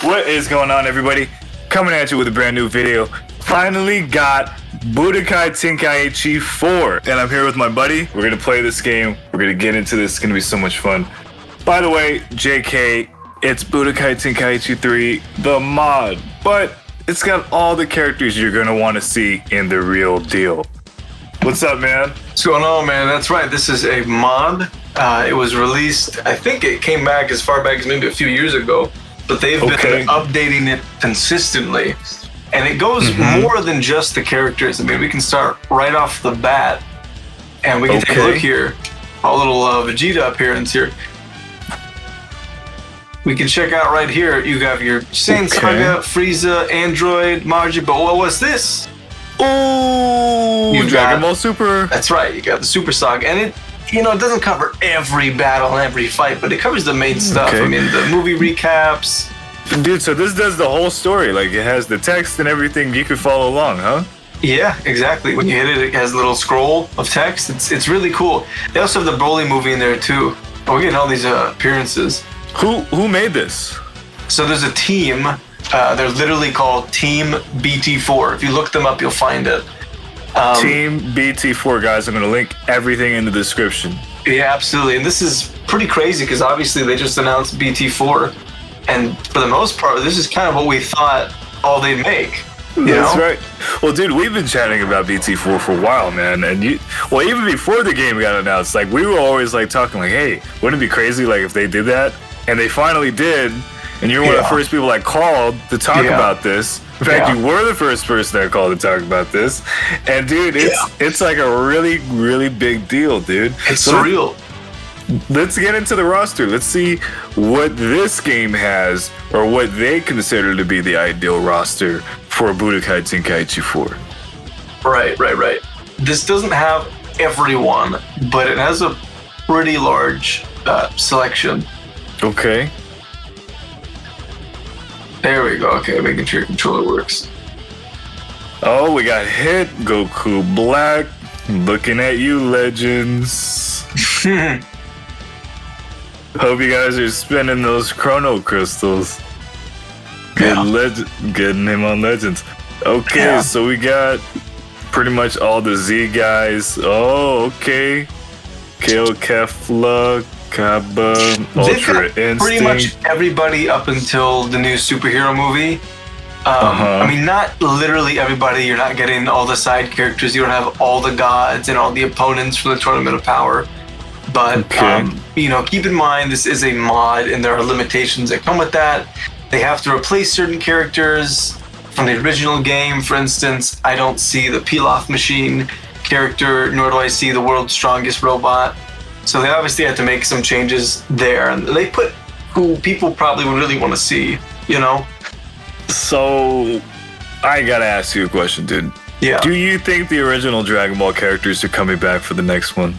What is going on, everybody? Coming at you with a brand new video. Finally got Budokai Tenkaichi 4. And I'm here with my buddy. We're going to play this game. We're going to get into this. It's going to be so much fun. By the way, JK, it's Budokai Tenkaichi 3, the mod. But it's got all the characters you're going to want to see in the real deal. What's up, man? What's going on, man? That's right. This is a mod. It was released, I think it came back as far back as maybe a few years ago. But they've been updating it consistently. And it goes more than just the characters. I mean, we can start right off the bat. And we can take a look here. A little Vegeta appearance here. We can check out right here. You got your Saiyan Saga, Frieza, Android, Majin. But what was this? Oh, Dragon Ball Super. That's right. You got the Super Saga. And it doesn't cover every battle and every fight, but it covers the main stuff. I mean, the movie recaps. Dude, so this does the whole story. Like, it has the text and everything. You could follow along, huh? Yeah, exactly. When you hit it, it has a little scroll of text. It's really cool. They also have the Broly movie in there, too. We're getting all these appearances. Who made this? So there's a team. They're literally called Team BT4. If you look them up, you'll find it. Team BT4, guys. I'm going to link everything in the description. Yeah, absolutely. And this is pretty crazy because obviously they just announced BT4. And for the most part, this is kind of what we thought all they'd make. That's right. Well, dude, we've been chatting about BT4 for a while, man. And even before the game got announced, like, we were always like talking like, hey, wouldn't it be crazy like if they did that? And they finally did. And you're one of the first people I called to talk about this. In fact, you were the first person I called to talk about this. And dude, it's like a really, really big deal, dude. It's surreal. Let's get into the roster. Let's see what this game has, or what they consider to be the ideal roster for Budokai Tenkaichi 4. Right. This doesn't have everyone, but it has a pretty large selection. Okay. There we go. Okay, making sure your controller works. Oh, we got Hit, Goku Black. Looking at you, legends. Hope you guys are spinning those chrono crystals. Getting him on Legends. Okay, so we got pretty much all the Z guys. Oh, okay. Kale, Kefla, Kaba, Ultra Instinct. Pretty much everybody up until the new superhero movie. I mean, not literally everybody. You're not getting all the side characters. You don't have all the gods and all the opponents from the Tournament of Power. But, keep in mind, this is a mod, and there are limitations that come with that. They have to replace certain characters from the original game. For instance, I don't see the Pilaf Machine character, nor do I see the world's strongest robot. So they obviously had to make some changes there. And they put who people probably would really want to see, So, I gotta ask you a question, dude. Yeah. Do you think the original Dragon Ball characters are coming back for the next one?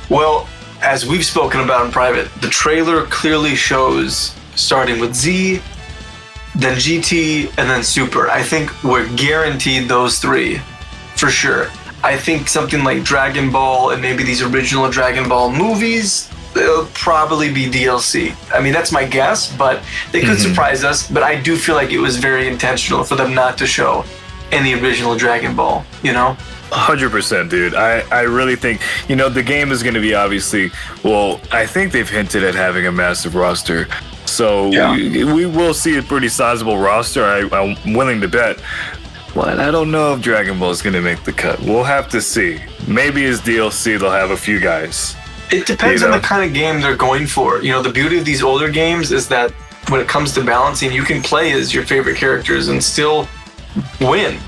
Well, as we've spoken about in private, the trailer clearly shows starting with Z, then GT, and then Super. I think we're guaranteed those three, for sure. I think something like Dragon Ball and maybe these original Dragon Ball movies, they'll probably be DLC. I mean, that's my guess, but they could surprise us. But I do feel like it was very intentional for them not to show any original Dragon Ball, 100%, dude. I really think, the game is going to be obviously, I think they've hinted at having a massive roster. So we will see a pretty sizable roster, I'm willing to bet. But I don't know if Dragon Ball is going to make the cut. We'll have to see. Maybe as DLC, they'll have a few guys. It depends on the kind of game they're going for. The beauty of these older games is that when it comes to balancing, you can play as your favorite characters and still win,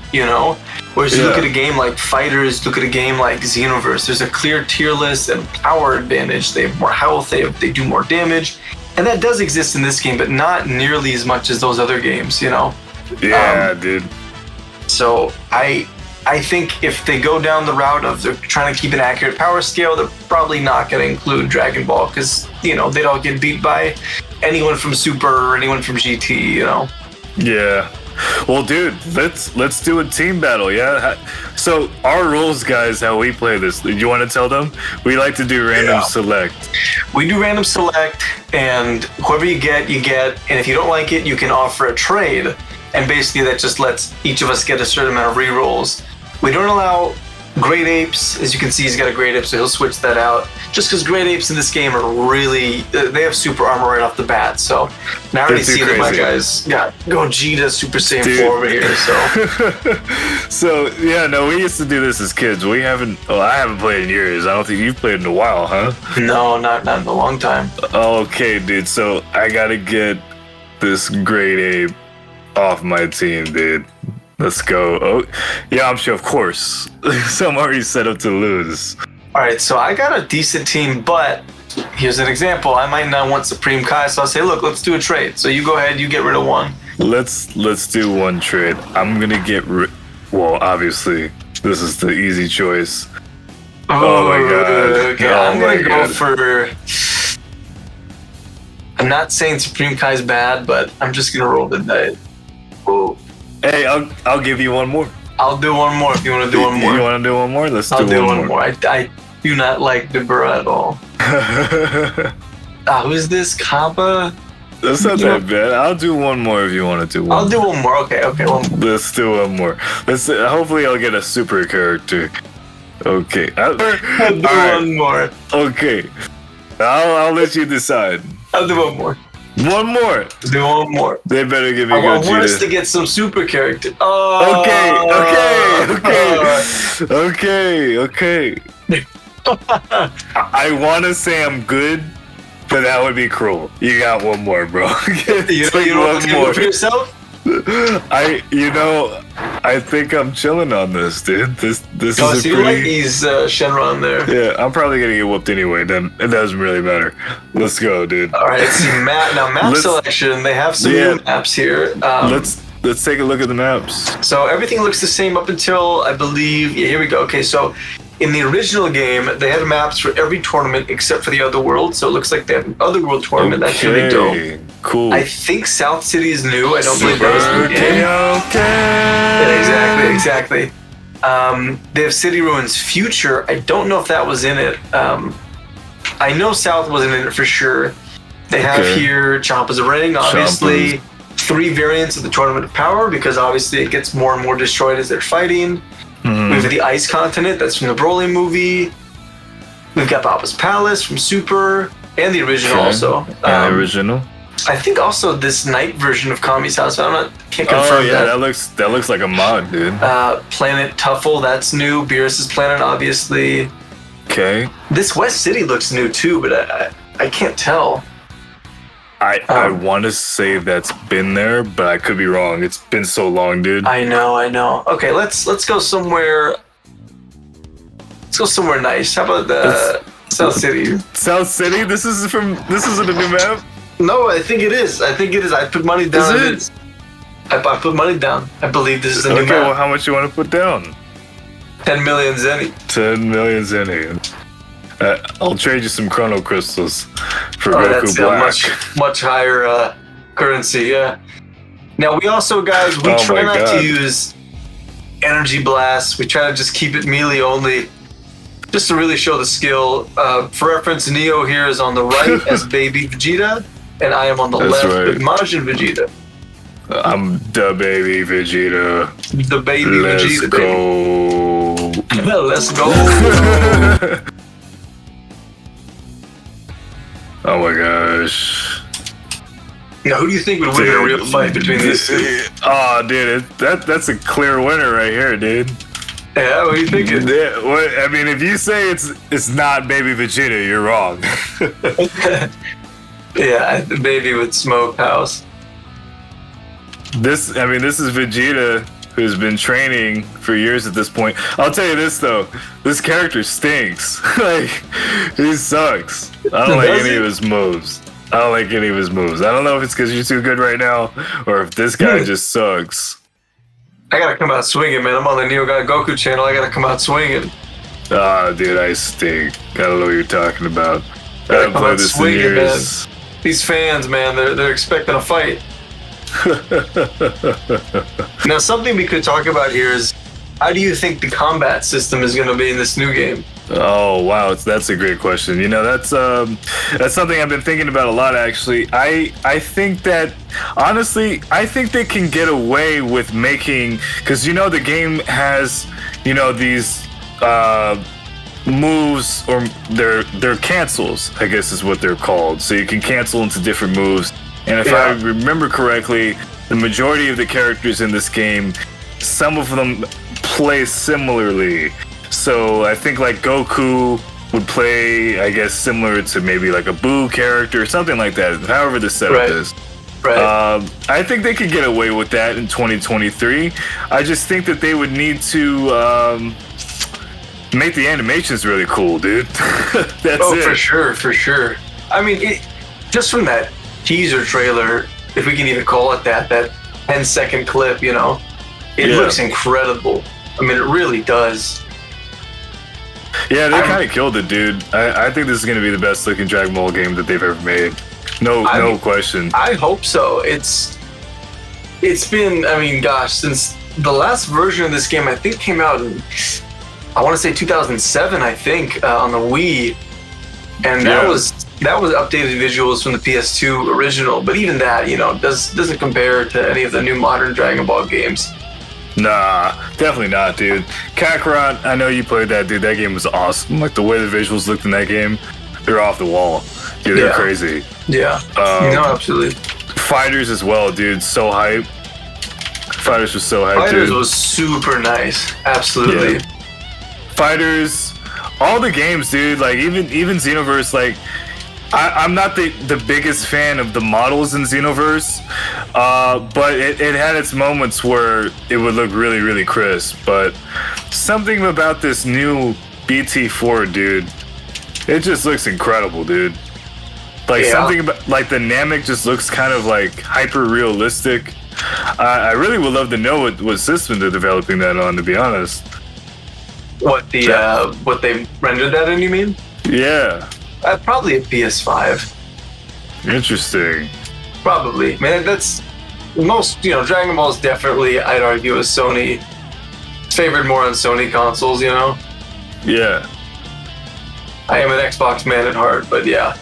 Whereas you look at a game like Fighters, look at a game like Xenoverse, there's a clear tier list and power advantage. They have more health, they do more damage. And that does exist in this game, but not nearly as much as those other games, Yeah, dude. So I think if they go down the route of they're trying to keep an accurate power scale, they're probably not going to include Dragon Ball because, they'd all get beat by anyone from Super or anyone from GT, Yeah. Well, dude, let's do a team battle, yeah? So, our rules, guys, how we play this, do you want to tell them? We like to do random select. We do random select, and whoever you get, and if you don't like it, you can offer a trade, and basically that just lets each of us get a certain amount of rerolls. We don't allow great apes. As you can see, he's got a great ape, so he'll switch that out. Just because great apes in this game are really, they have super armor right off the bat. So now I already see that my guys got Gogeta Super Saiyan 4 over here. So, so yeah, no, we used to do this as kids. We haven't. Well, I haven't played in years. I don't think you've played in a while, huh? No, not in a long time. Okay, dude. So I gotta get this great ape off my team, dude. Let's go. Oh, yeah, I'm sure, of course. So I'm already set up to lose. All right, so I got a decent team, but here's an example. I might not want Supreme Kai, so I'll say, look, let's do a trade. So you go ahead, you get rid of one. Let's do one trade. I'm gonna get well, obviously, this is the easy choice. Oh my god. Okay, I'm gonna go for. I'm not saying Supreme Kai's bad, but I'm just gonna roll the dice. Whoa. Hey, I'll give you one more. I'll do one more if you want to do one more. You want to do one more? I'll do one more. I do not like Debra at all. Who's this? Kappa? That's not that bad. I'll do one more if you want to do one. I'll do one more. Okay, one more. Let's do one more. Hopefully I'll get a super character. Okay. I'll do one more. Okay. I'll let you decide. I'll do one more. One more. Do one more. They better give me Gogeta. I want us Gogeta. to get some super character. Okay. I want to say I'm good, but that would be cruel. You got one more, bro. You don't want to do it for yourself? I think I'm chilling on this, dude. This is so you like these Shenron there? Yeah, I'm probably gonna get whooped anyway. Then it doesn't really matter. Let's go, dude. All right, let's see map selection. They have some new maps here. Let's take a look at the maps. So everything looks the same up until I believe. Yeah, here we go. Okay, so in the original game, they had maps for every tournament except for the Otherworld. So it looks like they have an Otherworld tournament. That's really dope. Cool. I think South City is new. I don't believe that was in the game. Yeah, exactly. They have City Ruins Future. I don't know if that was in it. I know South wasn't in it for sure. They have here Champa's Ring, obviously. 3 variants of the Tournament of Power, because obviously it gets more and more destroyed as they're fighting. We have the Ice Continent, that's from the Broly movie. We've got Baba's Palace from Super, and the original also. The original. I think also this night version of Kami's house. Can't confirm that. That looks like a mod, dude. Planet Tuffle, that's new. Beerus's planet, obviously. Okay. This West City looks new too, but I can't tell. I want to say that's been there, but I could be wrong. It's been so long, dude. I know. Okay, let's go somewhere. Let's go somewhere nice. How about South City? South City? This isn't a new map? No, I think it is. I put money down. Is it? I put money down. I believe this is a new map. Okay, well, how much you want to put down? 10 million Zenny. 10 million Zenny. I'll trade you some Chrono Crystals for Goku that's Black. Much higher currency, yeah. Now, we also, guys, we try not to use Energy Blast. We try to just keep it melee only, just to really show the skill. For reference, Neo here is on the right as Baby Vegeta, and I am on the left with Majin Vegeta. I'm the Baby Vegeta. The Baby Vegeta, baby. Let's go. Oh my gosh. Now, who do you think would win a real fight between these two? Oh, dude, that's a clear winner right here, dude. Yeah, what are you thinking? Yeah, I mean, if you say it's not Baby Vegeta, you're wrong. Yeah, the baby with Smokehouse. This is Vegeta, who's been training for years at this point. I'll tell you this though, this character stinks. Like, he sucks. I don't like any of his moves. I don't know if it's because you're too good right now, or if this guy just sucks. I gotta come out swinging, man. I'm on the NeoGodGoku channel. I gotta come out swinging. Ah, dude, I stink. I don't know what you're talking about. I haven't played this in years. Man. These fans, man, they're expecting a fight. Now, something we could talk about here is, how do you think the combat system is going to be in this new game? Oh wow, that's a great question. You know, that's something I've been thinking about a lot actually. I think that honestly, I think they can get away with making, because you know the game has, you know, these moves, or they're cancels, I guess is what they're called. So you can cancel into different moves. And if I remember correctly, the majority of the characters in this game, some of them play similarly. So I think like Goku would play, I guess, similar to maybe like a Boo character or something like that, however the setup is. Right. I think they could get away with that in 2023. I just think that they would need to make the animations really cool, dude. That's it. For sure. I mean, just from that teaser trailer, if we can even call it that 10-second clip, you know, it looks incredible. I mean, it really does. Yeah, they kind of killed it, dude. I think this is going to be the best looking Dragon Ball game that they've ever made. No question. I hope so. It's been, I mean, gosh, since the last version of this game, I think came out in, I want to say 2007, I think, on the Wii. And that was updated visuals from the PS2 original. But even that, you know, doesn't compare to any of the new modern Dragon Ball games. Nah, definitely not, dude. Kakarot, I know you played that, dude. That game was awesome. Like the way the visuals looked in that game, they're off the wall. Dude, they're crazy. Yeah. No, absolutely. Fighters as well, dude. So hype. Fighters was so hype, Fighters dude. was super nice. Absolutely. Yeah. Fighters, all the games, dude. Like even Xenoverse, like I'm not the biggest fan of the models in Xenoverse, but it had its moments where it would look really, really crisp. But something about this new BT4, dude, it just looks incredible, dude. Like something about, like the Namek just looks kind of like hyper realistic. I really would love to know what system they're developing that on, to be honest. What they rendered that in, you mean? Yeah. Probably a PS5. Interesting. Probably. Man, that's most, you know, Dragon Ball is definitely, I'd argue, a Sony, favored more on Sony consoles, you know? Yeah. I am an Xbox man at heart, but yeah.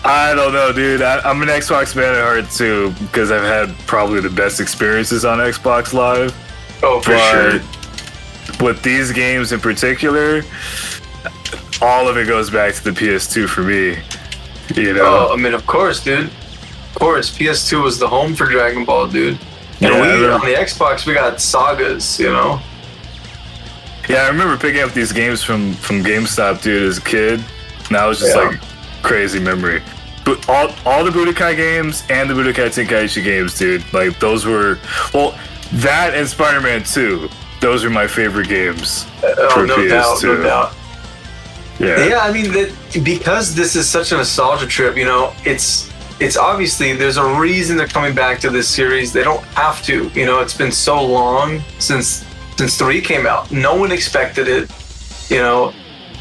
I don't know, dude. I'm an Xbox man at heart too, because I've had probably the best experiences on Xbox Live. Oh, for sure. With these games in particular, all of it goes back to the PS2 for me. You know? Oh, I mean, of course, dude. Of course, PS2 was the home for Dragon Ball, dude. And on the Xbox, we got sagas, you know? Yeah, I remember picking up these games from GameStop, dude, as a kid. And that was just like crazy memory. But all the Budokai games and the Budokai Tenkaichi games, dude, like those were, well, that and Spider-Man 2. Those are my favorite games for PS2. No doubt. Yeah, I mean, because this is such a nostalgia trip, you know, it's obviously, there's a reason they're coming back to this series. They don't have to, you know, it's been so long since 3 came out. No one expected it, you know.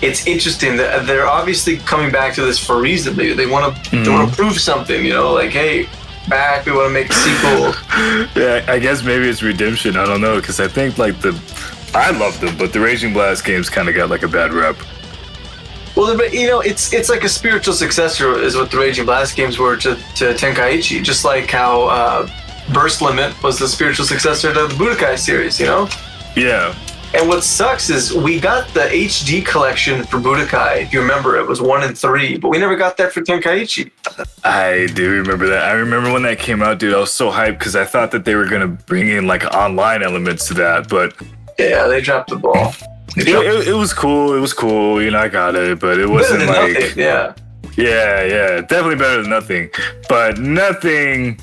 It's interesting that they're obviously coming back to this for a reason. They want to prove something, you know, like, hey, back, we want to make a sequel. Yeah, I guess maybe it's redemption. I don't know, because I think like I love them, but the Raging Blast games kind of got like a bad rep. Well, you know, it's like a spiritual successor is what the Raging Blast games were to Tenkaichi, just like how Burst Limit was the spiritual successor to the Budokai series, you know? Yeah. And what sucks is we got the HD collection for Budokai. If you remember, it was 1 and 3, but we never got that for Tenkaichi. I do remember that. I remember when that came out, dude. I was so hyped because I thought that they were gonna bring in like online elements to that, but yeah, they dropped the ball. It was cool. It was cool. You know, I got it, but it wasn't like nothing. Yeah, definitely better than nothing. But nothing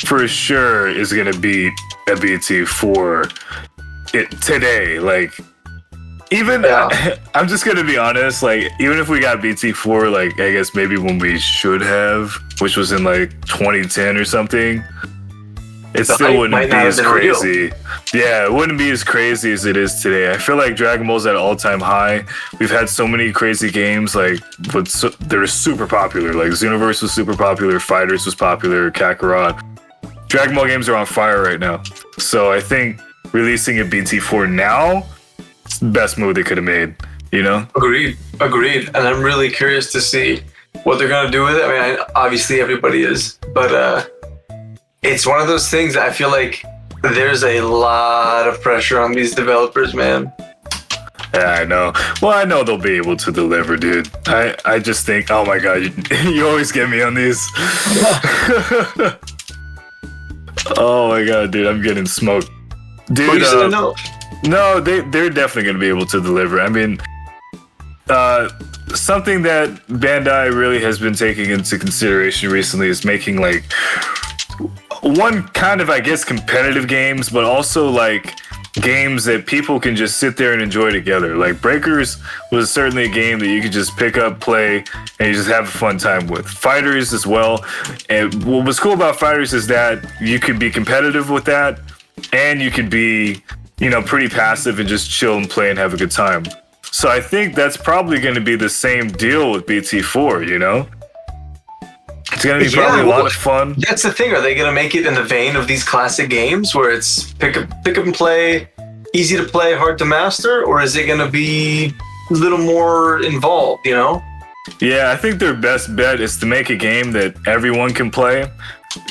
for sure is gonna beat a BT4 today. Like, even I'm just gonna be honest. Like, even if we got BT4, like I guess maybe when we should have, which was in like 2010 or something, it still wouldn't be as crazy. Yeah, it wouldn't be as crazy as it is today. I feel like Dragon Ball's at an all-time high. We've had so many crazy games, like they're super popular. Like Xenoverse was super popular, Fighters was popular, Kakarot. Dragon Ball games are on fire right now. So I think releasing a BT4 now is the best move they could have made, you know? Agreed. And I'm really curious to see what they're going to do with it. I mean, obviously everybody is, but it's one of those things that I feel like there's a lot of pressure on these developers, man. Yeah, I know. Well, I know they'll be able to deliver, dude. I just think, oh my god, you always get me on these. Oh my god, dude, I'm getting smoked. Dude, no, they're definitely going to be able to deliver. I mean, something that Bandai really has been taking into consideration recently is making like one kind of, I guess, competitive games, but also like games that people can just sit there and enjoy together. Like Breakers was certainly a game that you could just pick up, play, and you just have a fun time with. Fighters as well. And what was cool about Fighters is that you could be competitive with that, and you could be, you know, pretty passive and just chill and play and have a good time. So I think that's probably going to be the same deal with BT4, you know? It's going to be probably a lot of fun. That's the thing. Are they going to make it in the vein of these classic games where it's pick up and play, easy to play, hard to master? Or is it going to be a little more involved, you know? Yeah, I think their best bet is to make a game that everyone can play.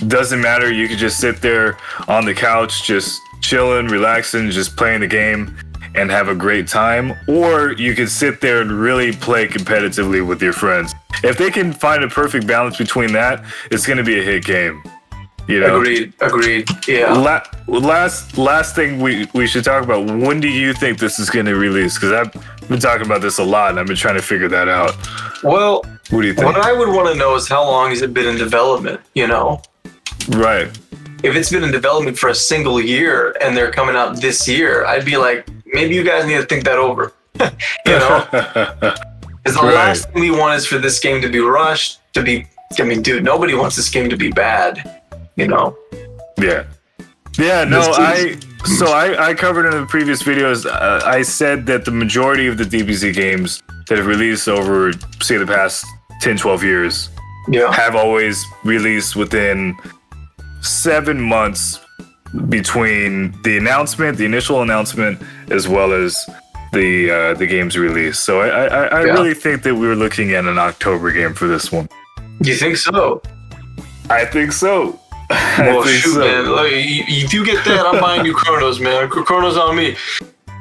Doesn't matter. You could just sit there on the couch, just chilling, relaxing, just playing the game and have a great time. Or you could sit there and really play competitively with your friends. If they can find a perfect balance between that, it's going to be a hit game. You know? Agreed. Yeah. Last thing we should talk about. When do you think this is going to release? Because I've been talking about this a lot, and I've been trying to figure that out. Well, what do you think? What I would want to know is how long has it been in development, you know? Right. If it's been in development for a single year and they're coming out this year, I'd be like, maybe you guys need to think that over. You know? Because the last thing we want is for this game to be rushed, to be, I mean, dude, nobody wants this game to be bad, you know? Yeah. Yeah, no, I covered in the previous videos, I said that the majority of the DBZ games that have released over, say, the past 10, 12 years have always released within 7 months between the initial announcement, as well as the game's release. So I really think that we were looking at an October game for this one. You think so? I think so. Well, shoot, man. Look, if you get that, I'm buying you Chronos, man. Chronos on me.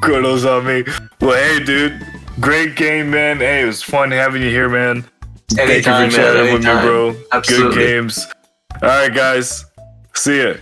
Chronos on me. Well, hey, dude. Great game, man. Hey, it was fun having you here, man. Anytime, Thank you for chatting with me, bro. Absolutely. Good games. All right, guys. See ya.